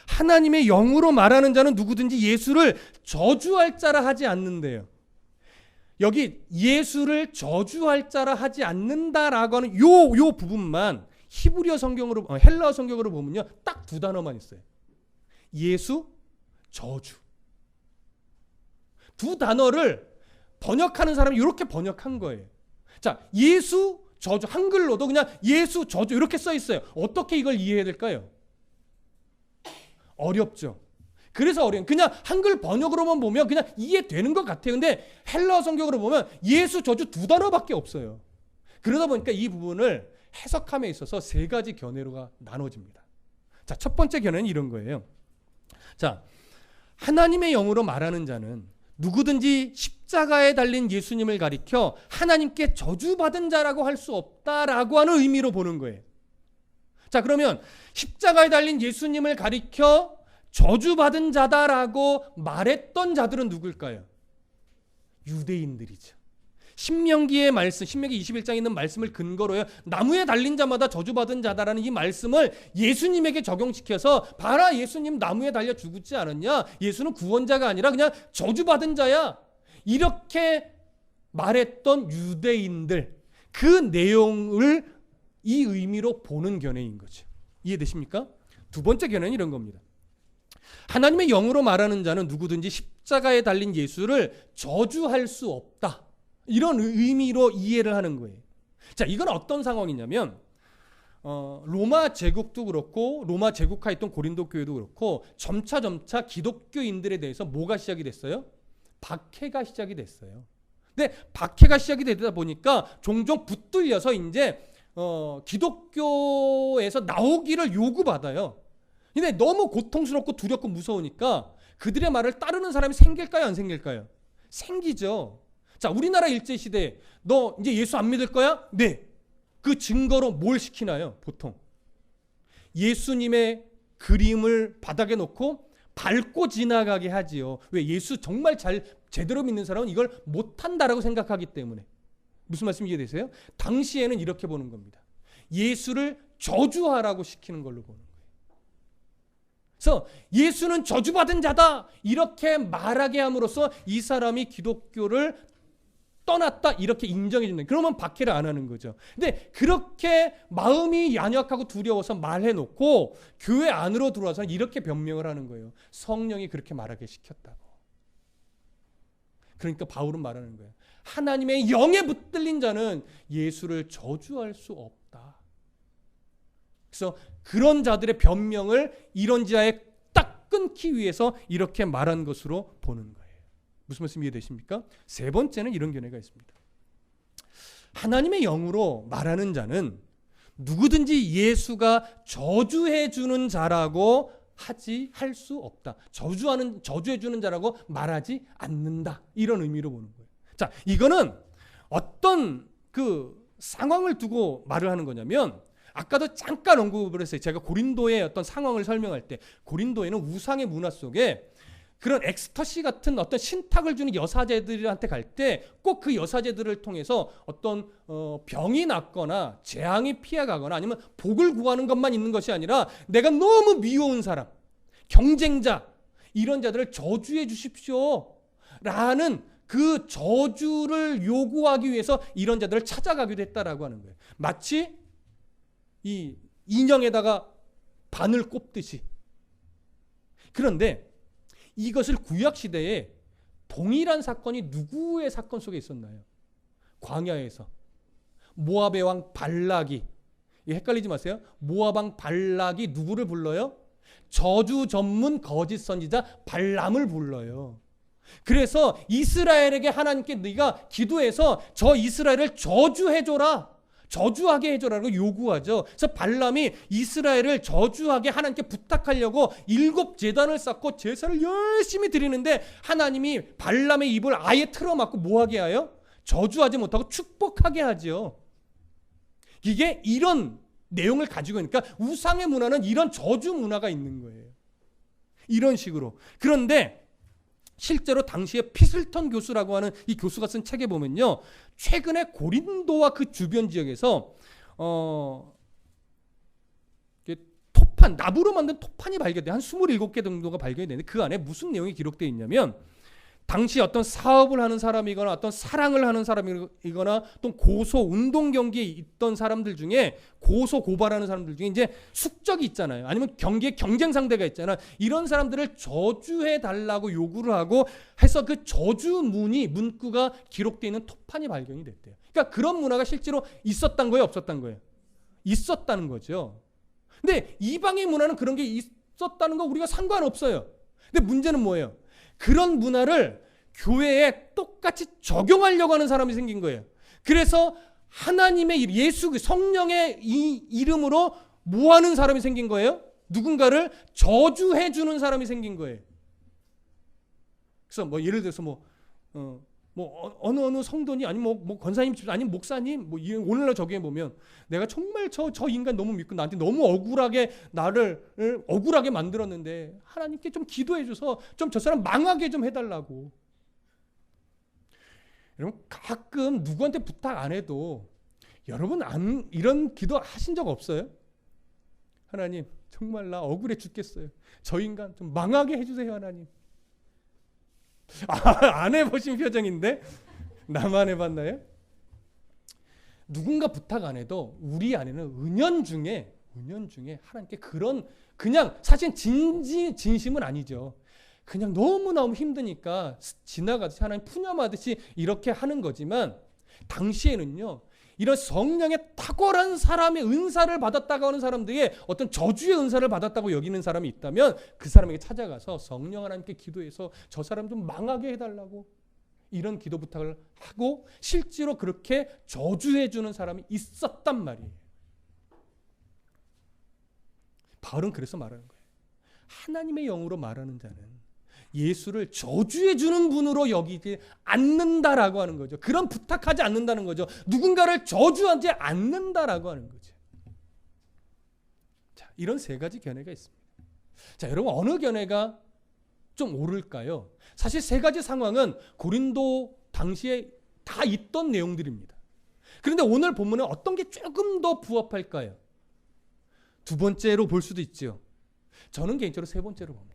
하나님의 영으로 말하는 자는 누구든지 예수를 저주할 자라 하지 않는데요. 여기 예수를 저주할 자라 하지 않는다라고 하는 요 부분만 히브리어 성경으로 헬라어 성경으로 보면요. 딱 두 단어만 있어요. 예수, 저주. 두 단어를 번역하는 사람이 이렇게 번역한 거예요. 자, 예수, 저주. 한글로도 그냥 예수, 저주 이렇게 써 있어요. 어떻게 이걸 이해해야 될까요? 어렵죠. 그래서 어려운. 그냥 한글 번역으로만 보면 그냥 이해되는 것 같아요. 근데 헬라어 성경으로 보면 예수, 저주 두 단어밖에 없어요. 그러다 보니까 이 부분을 해석함에 있어서 세 가지 견해로가 나눠집니다. 자, 첫 번째 견해는 이런 거예요. 자, 하나님의 영으로 말하는 자는 누구든지 십자가에 달린 예수님을 가리켜 하나님께 저주받은 자라고 할 수 없다라고 하는 의미로 보는 거예요. 자, 그러면 십자가에 달린 예수님을 가리켜 저주받은 자다라고 말했던 자들은 누굴까요? 유대인들이죠. 신명기의 말씀, 신명기 21장에 있는 말씀을 근거로요. 나무에 달린 자마다 저주받은 자다라는 이 말씀을 예수님에게 적용시켜서 봐라, 예수님 나무에 달려 죽지 않았냐? 예수는 구원자가 아니라 그냥 저주받은 자야. 이렇게 말했던 유대인들, 그 내용을 이 의미로 보는 견해인 거죠. 이해되십니까? 두 번째 견해는 이런 겁니다. 하나님의 영으로 말하는 자는 누구든지 십자가에 달린 예수를 저주할 수 없다. 이런 의미로 이해를 하는 거예요. 자, 이건 어떤 상황이냐면 로마 제국도 그렇고 로마 제국하에 있던 고린도 교회도 그렇고 점차 기독교인들에 대해서 뭐가 시작이 됐어요? 박해가 시작이 됐어요. 근데 박해가 시작이 되다 보니까 종종 붙들려서 이제 기독교에서 나오기를 요구받아요. 근데 너무 고통스럽고 두렵고 무서우니까 그들의 말을 따르는 사람이 생길까요? 안 생길까요? 생기죠. 자, 우리나라 일제시대에 너 이제 예수 안 믿을 거야? 네. 그 증거로 뭘 시키나요? 보통 예수님의 그림을 바닥에 놓고 밟고 지나가게 하지요. 왜? 예수 정말 제대로 믿는 사람은 이걸 못한다라고 생각하기 때문에. 무슨 말씀 이해되세요? 당시에는 이렇게 보는 겁니다. 예수를 저주하라고 시키는 걸로 보는 거예요. 그래서 예수는 저주받은 자다 이렇게 말하게 함으로써 이 사람이 기독교를 떠났다 이렇게 인정해 주는. 그러면 박해를 안 하는 거죠. 근데 그렇게 마음이 연약하고 두려워서 말해놓고 교회 안으로 들어와서 이렇게 변명을 하는 거예요. 성령이 그렇게 말하게 시켰다고. 그러니까 바울은 말하는 거예요. 하나님의 영에 붙들린 자는 예수를 저주할 수 없다. 그래서 그런 자들의 변명을 이런 지하에 딱 끊기 위해서 이렇게 말한 것으로 보는 거예요. 무슨 말씀 이해되십니까? 세 번째는 이런 견해가 있습니다. 하나님의 영으로 말하는 자는 누구든지 예수가 저주해 주는 자라고 할 수 없다. 저주해 주는 자라고 말하지 않는다. 이런 의미로 보는 거예요. 자, 이거는 어떤 그 상황을 두고 말을 하는 거냐면, 아까도 잠깐 언급을 했어요. 제가 고린도의 어떤 상황을 설명할 때, 고린도에는 우상의 문화 속에 그런 엑스터시 같은 어떤 신탁을 주는 여사제들한테 갈 때 꼭 그 여사제들을 통해서 어떤 병이 낫거나 재앙이 피해가거나 아니면 복을 구하는 것만 있는 것이 아니라, 내가 너무 미워온 사람, 경쟁자, 이런 자들을 저주해 주십시오 라는 그 저주를 요구하기 위해서 이런 자들을 찾아가기도 했다라고 하는 거예요. 마치 이 인형에다가 바늘 꼽듯이. 그런데 이것을 구약시대에 동일한 사건이 누구의 사건 속에 있었나요? 광야에서 모압의 왕 발락이, 헷갈리지 마세요. 모압 왕 발락이 누구를 불러요? 저주 전문 거짓 선지자 발람을 불러요. 그래서 이스라엘에게 하나님께 네가 기도해서 저 이스라엘을 저주해줘라, 저주하게 해줘라고 요구하죠. 그래서 발람이 이스라엘을 저주하게 하나님께 부탁하려고 7제단을 쌓고 제사를 열심히 드리는데, 하나님이 발람의 입을 아예 틀어막고 뭐하게 하여? 저주하지 못하고 축복하게 하죠. 이게 이런 내용을 가지고 있으니까 우상의 문화는 이런 저주 문화가 있는 거예요. 이런 식으로. 그런데 실제로 당시에 피슬턴 교수라고 하는 이 교수가 쓴 책에 보면요, 최근에 고린도와 그 주변 지역에서 토판, 나무로 만든 토판이 발견돼. 한 27개 정도가 발견이 되는데, 그 안에 무슨 내용이 기록되어 있냐면, 당시 어떤 사업을 하는 사람이거나 어떤 사랑을 하는 사람이거나 또 고소 운동 경기에 있던 사람들 중에, 고소 고발하는 사람들 중에 이제 숙적이 있잖아요. 아니면 경기에 경쟁 상대가 있잖아. 이런 사람들을 저주해 달라고 요구를 하고 해서 그 저주 문구가 기록되어 있는 토판이 발견이 됐대요. 그러니까 그런 문화가 실제로 있었던 거예요, 없었던 거예요? 있었다는 거죠. 근데 이방의 문화는 그런 게 있었다는 거 우리가 상관없어요. 근데 문제는 뭐예요? 그런 문화를 교회에 똑같이 적용하려고 하는 사람이 생긴 거예요. 그래서 하나님의 예수 성령의 이름으로 뭐 하는 사람이 생긴 거예요? 누군가를 저주해 주는 사람이 생긴 거예요. 그래서 뭐 예를 들어서 어느 성도니, 아니면 뭐 권사님, 아니면 목사님, 뭐 오늘날 저기에 보면, 내가 정말 저 인간 너무 믿고 나한테 너무 나를 억울하게 만들었는데 하나님께 좀 기도해 줘서 좀 저 사람 망하게 좀 해달라고. 여러분, 가끔 누구한테 부탁 안 해도 여러분 이런 기도 하신 적 없어요? 하나님, 정말 나 억울해 죽겠어요. 저 인간 좀 망하게 해주세요, 하나님. 안 해보신 표정인데? 나만 해봤나요? 누군가 부탁 안 해도 우리 안에는 은연 중에 하나님께 그냥 사실 진심은 아니죠. 그냥 너무너무 힘드니까 지나가듯이 하나님 푸념하듯이 이렇게 하는 거지만, 당시에는요, 이런 성령의 탁월한 사람의 은사를 받았다고 하는 사람들이 어떤 저주의 은사를 받았다고 여기는 사람이 있다면, 그 사람에게 찾아가서 성령 하나님께 기도해서 저 사람 좀 망하게 해달라고 이런 기도 부탁을 하고, 실제로 그렇게 저주해 주는 사람이 있었단 말이에요. 바울은 그래서 말하는 거예요. 하나님의 영으로 말하는 자는 예수를 저주해 주는 분으로 여기지 않는다라고 하는 거죠. 그런 부탁하지 않는다는 거죠. 누군가를 저주하지 않는다라고 하는 거죠. 자, 이런 세 가지 견해가 있습니다. 자, 여러분, 어느 견해가 좀 옳을까요? 사실 세 가지 상황은 고린도 당시에 다 있던 내용들입니다. 그런데 오늘 본문은 어떤 게 조금 더 부합할까요? 두 번째로 볼 수도 있죠. 저는 개인적으로 세 번째로 봅니다.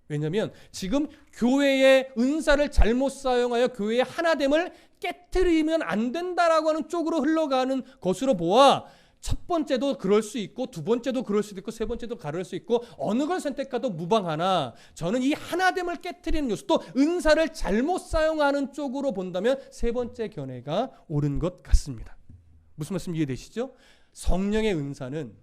왜냐하면 지금 교회의 은사를 잘못 사용하여 교회의 하나됨을 깨트리면 안 된다라고 하는 쪽으로 흘러가는 것으로 보아, 첫 번째도 그럴 수 있고 두 번째도 그럴 수도 있고 세 번째도 그럴 수 있고 어느 걸 선택해도 무방하나, 저는 이 하나됨을 깨트리는 요소, 또 은사를 잘못 사용하는 쪽으로 본다면 세 번째 견해가 옳은 것 같습니다. 무슨 말씀 이해되시죠? 성령의 은사는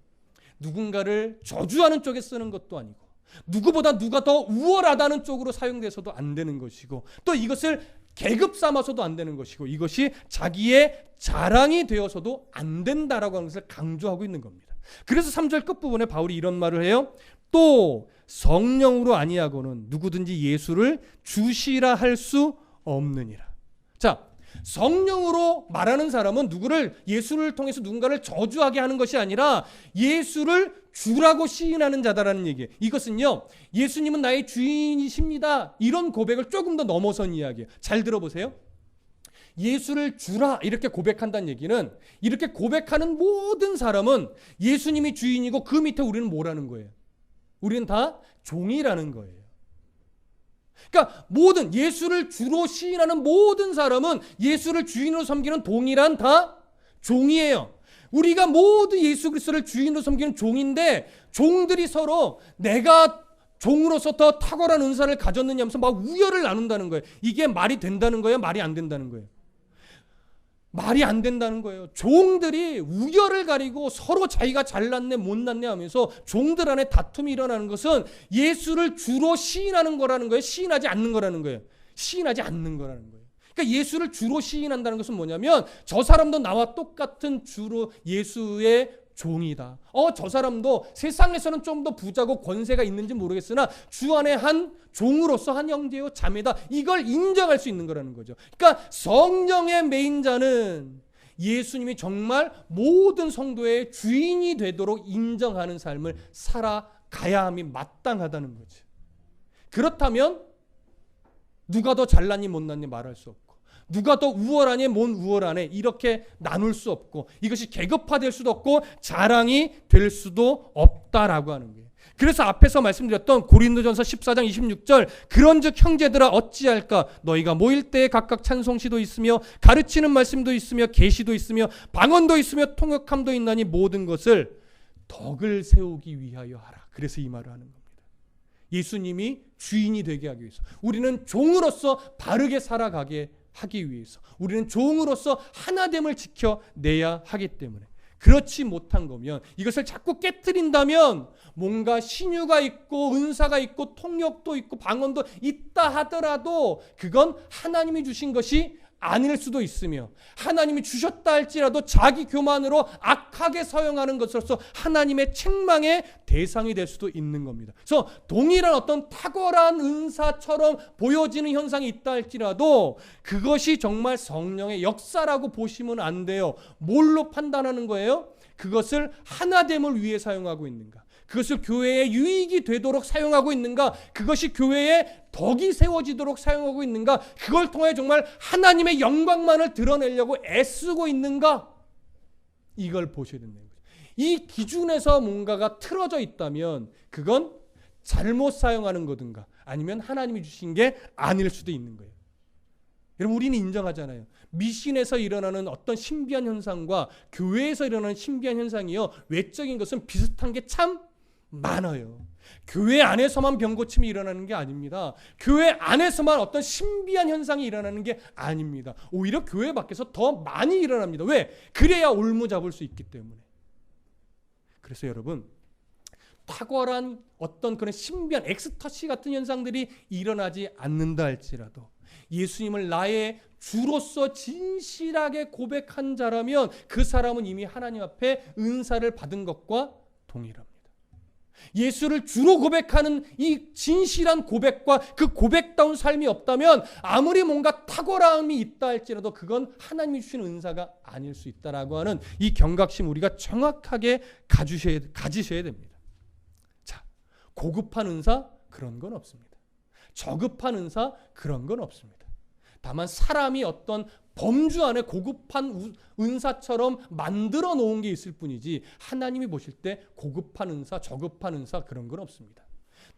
누군가를 저주하는 쪽에 쓰는 것도 아니고, 누구보다 누가 더 우월하다는 쪽으로 사용돼서도 안 되는 것이고, 또 이것을 계급 삼아서도 안 되는 것이고 이것이 자기의 자랑이 되어서도 안 된다라고 하는 것을 강조하고 있는 겁니다. 그래서 3절 끝부분에 바울이 이런 말을 해요. 또 성령으로 아니하고는 누구든지 예수를 주시라 할 수 없느니라. 자, 성령으로 말하는 사람은 누구를 예수를 통해서 누군가를 저주하게 하는 것이 아니라 예수를 주라고 시인하는 자다라는 얘기예요. 이것은요, 예수님은 나의 주인이십니다, 이런 고백을 조금 더 넘어선 이야기예요. 잘 들어보세요. 예수를 주라 이렇게 고백한다는 얘기는 이렇게 고백하는 모든 사람은 예수님이 주인이고 그 밑에 우리는 뭐라는 거예요? 우리는 다 종이라는 거예요. 그러니까 모든 예수를 주로 시인하는 모든 사람은 예수를 주인으로 섬기는 동일한 다 종이에요. 우리가 모두 예수 그리스도를 주인으로 섬기는 종인데 종들이 서로 내가 종으로서 더 탁월한 은사를 가졌느냐 하면서 막 우열을 나눈다는 거예요. 이게 말이 된다는 거예요? 말이 안 된다는 거예요? 말이 안 된다는 거예요. 종들이 우열을 가리고 서로 자기가 잘났네 못났네 하면서 종들 안에 다툼이 일어나는 것은 예수를 주로 시인하는 거라는 거예요? 시인하지 않는 거라는 거예요? 시인하지 않는 거라는 거예요. 그러니까 예수를 주로 시인한다는 것은 뭐냐면 저 사람도 나와 똑같은 주로 예수의 종이다. 저 사람도 세상에서는 좀 더 부자고 권세가 있는지 모르겠으나 주 안에 한 종으로서 한 형제요 자매다. 이걸 인정할 수 있는 거라는 거죠. 그러니까 성령의 메인자는 예수님이 정말 모든 성도의 주인이 되도록 인정하는 삶을 살아가야 함이 마땅하다는 거죠. 그렇다면 누가 더 잘났니 못났니 말할 수 없고 누가 더 우월하니 뭔 우월하네 이렇게 나눌 수 없고 이것이 계급화될 수도 없고 자랑이 될 수도 없다라고 하는 거예요. 그래서 앞에서 말씀드렸던 고린도전서 14장 26절 그런즉 형제들아 어찌할까 너희가 모일 때에 각각 찬송시도 있으며 가르치는 말씀도 있으며 계시도 있으며 방언도 있으며 통역함도 있나니 모든 것을 덕을 세우기 위하여 하라. 그래서 이 말을 하는 겁니다. 예수님이 주인이 되게 하기 위해서 우리는 종으로서 바르게 살아가게 하기 위해서 우리는 종으로서 하나됨을 지켜내야 하기 때문에 그렇지 못한 거면 이것을 자꾸 깨트린다면 뭔가 신유가 있고 은사가 있고 통역도 있고 방언도 있다 하더라도 그건 하나님이 주신 것이 아닐 수도 있으며 하나님이 주셨다 할지라도 자기 교만으로 악하게 사용하는 것으로서 하나님의 책망의 대상이 될 수도 있는 겁니다. 그래서 동일한 어떤 탁월한 은사처럼 보여지는 현상이 있다 할지라도 그것이 정말 성령의 역사라고 보시면 안 돼요. 뭘로 판단하는 거예요? 그것을 하나됨을 위해 사용하고 있는가? 그것을 교회의 유익이 되도록 사용하고 있는가? 그것이 교회의 덕이 세워지도록 사용하고 있는가? 그걸 통해 정말 하나님의 영광만을 드러내려고 애쓰고 있는가? 이걸 보셔야 된다는 거죠. 이 기준에서 뭔가가 틀어져 있다면 그건 잘못 사용하는 거든가 아니면 하나님이 주신 게 아닐 수도 있는 거예요. 여러분 우리는 인정하잖아요. 미신에서 일어나는 어떤 신비한 현상과 교회에서 일어나는 신비한 현상이요 외적인 것은 비슷한 게 참 많아요. 교회 안에서만 병고침이 일어나는 게 아닙니다. 교회 안에서만 어떤 신비한 현상이 일어나는 게 아닙니다. 오히려 교회 밖에서 더 많이 일어납니다. 왜? 그래야 올무 잡을 수 있기 때문에. 그래서 여러분 탁월한 어떤 그런 신비한 엑스터시 같은 현상들이 일어나지 않는다 할지라도 예수님을 나의 주로서 진실하게 고백한 자라면 그 사람은 이미 하나님 앞에 은사를 받은 것과 동일합니다. 예수를 주로 고백하는 이 진실한 고백과 그 고백다운 삶이 없다면 아무리 뭔가 탁월함이 있다 할지라도 그건 하나님이 주시는 은사가 아닐 수 있다라고 하는 이 경각심 우리가 정확하게 가지셔야 됩니다. 자, 고급한 은사 그런 건 없습니다. 저급한 은사 그런 건 없습니다. 다만 사람이 어떤 범주 안에 고급한 은사처럼 만들어 놓은 게 있을 뿐이지 하나님이 보실 때 고급한 은사, 저급한 은사 그런 건 없습니다.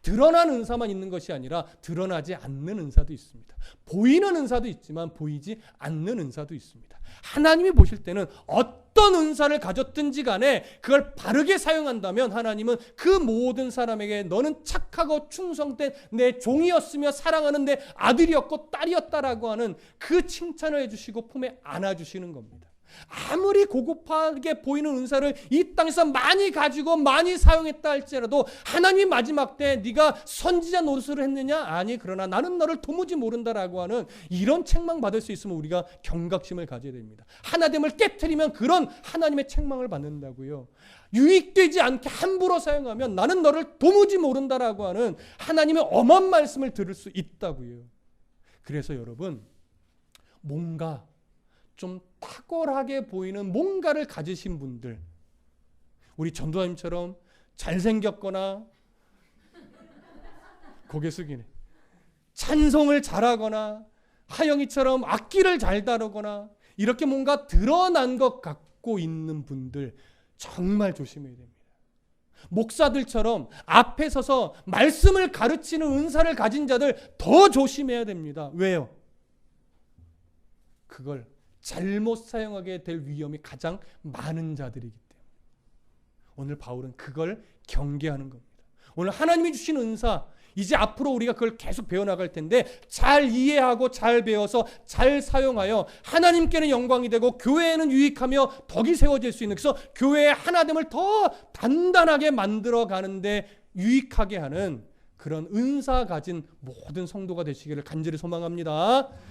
드러난 은사만 있는 것이 아니라 드러나지 않는 은사도 있습니다. 보이는 은사도 있지만 보이지 않는 은사도 있습니다. 하나님이 보실 때는 어떤 은사를 가졌든지 간에 그걸 바르게 사용한다면 하나님은 그 모든 사람에게 너는 착하고 충성된 내 종이었으며 사랑하는 내 아들이었고 딸이었다라고 하는 그 칭찬을 해주시고 품에 안아주시는 겁니다. 아무리 고급하게 보이는 은사를 이 땅에서 많이 가지고 많이 사용했다 할지라도 하나님 마지막 때 네가 선지자 노릇을 했느냐? 아니, 그러나 나는 너를 도무지 모른다라고 하는 이런 책망 받을 수 있으면 우리가 경각심을 가져야 됩니다. 하나됨을 깨트리면 그런 하나님의 책망을 받는다고요. 유익되지 않게 함부로 사용하면 나는 너를 도무지 모른다라고 하는 하나님의 엄한 말씀을 들을 수 있다고요. 그래서 여러분, 뭔가 좀 탁월하게 보이는 뭔가를 가지신 분들, 우리 전도사님처럼 잘생겼거나 고개 숙이네, 찬송을 잘하거나 하영이처럼 악기를 잘 다루거나 이렇게 뭔가 드러난 것 갖고 있는 분들 정말 조심해야 됩니다. 목사들처럼 앞에 서서 말씀을 가르치는 은사를 가진 자들 더 조심해야 됩니다. 왜요? 그걸 잘못 사용하게 될 위험이 가장 많은 자들이기 때문에 오늘 바울은 그걸 경계하는 겁니다. 오늘 하나님이 주신 은사, 이제 앞으로 우리가 그걸 계속 배워나갈 텐데 잘 이해하고 잘 배워서 잘 사용하여 하나님께는 영광이 되고 교회에는 유익하며 덕이 세워질 수 있는, 그래서 교회의 하나됨을 더 단단하게 만들어 가는데 유익하게 하는 그런 은사 가진 모든 성도가 되시기를 간절히 소망합니다.